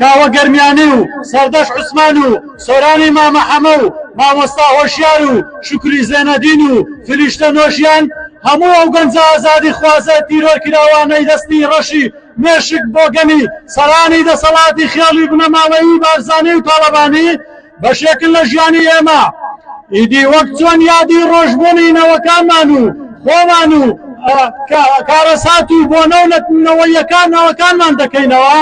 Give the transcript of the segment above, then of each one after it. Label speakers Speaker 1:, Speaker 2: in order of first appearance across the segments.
Speaker 1: کاوە گەرمیانی و سەردەش عوسمان و سۆرانی مامەحەمە و مامۆستا هۆشیار و شوکری زێنەدین و فریشتە نۆشیان هەموو ئەو گەنجە ئازادی خوازە تیرۆرکراوانەی دەستی ڕەشی مێشک بۆ گەمی سەرانی دەسەڵاتی خێڵی بنەماڵەیی بارزانی و تاڵەبانی بەشێکن لە ژیانی ئێمە. ئیدی وەک چۆن یادی ڕۆژبوونی نەوەکانمان و خۆمان و کارەسات و بۆ نەوەیەکانمان دەکەینەوە،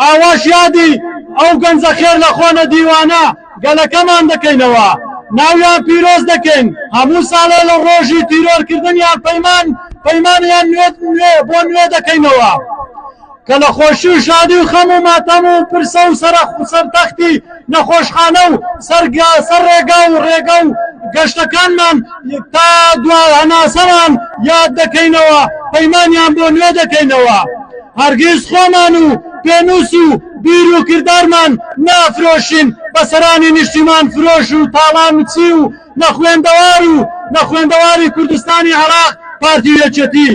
Speaker 1: ئاواش یادی ئەو گەنجە خێر لە خۆنە دیوانە گەلەکەمان دەکەینەوە، ناویان پیرۆز دەکەین، هەموو ساڵێ لە ڕۆژی تیرۆرکردنیان پەیمانیان بۆ نوێ دەکەینەوە کە لە خۆشی و شادی و خەم و ماتەم و پرسە و سەرتەختی نەخۆشخانە و سەر ڕێگا و گەشتەکانمان تا هەناسەمان یاد دەکەینەوە، پەیمانیان بۆ نوێ دەکەینەوە. هەرگیز خۆمان و پێنووس و بیر و کردارمان نافرۆشین بە سەرانی نیشتیمان فرۆش و تاڵان چی و نەخوێندەواری کوردستانی عێراق پارتی یەکێتی.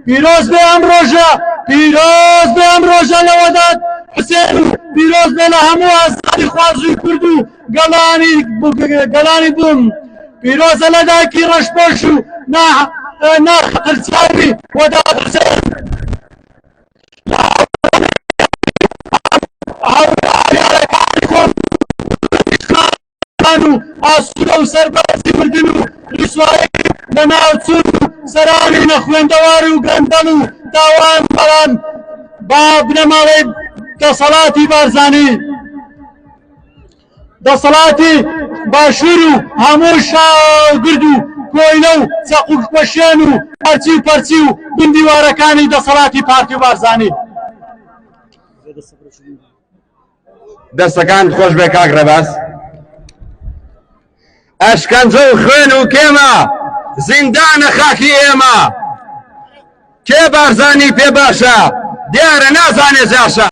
Speaker 1: پیرۆز بێ ئەم ڕۆژە، پیرۆز بێ ئەم ڕۆژە لە وەداد حوسێن و پیرۆز بێ لە هەموو ئازادی خوازی کورد و گەلانی بووم. پیرۆزە لە دایکی ڕەشپۆش و ناقرچاوی وەداد حوسێن و ئاسوودە و سەربازی مردن و ڕیسوایی لە ناوچوون و سەرانی نەخوێندەوار و گەندەڵ و داوان بەڵان با بنەماڵەی دەسەڵاتی بارزانی، دەسەڵاتی باشوور و هەموو شاگرد و کۆینە و چەقوپەشێن و هەرچی و پەرچی و بندیوارەکانی دەسەڵاتی پارتی و بارزانی.
Speaker 2: دەستەکان خۆش بێ کاک ڕەباس. ئەشکەنجە و خوێن و کێمە زیندانە خاکی ئێمە، کێ بارزانی پێ باشە دیارە نازانێ جاشە.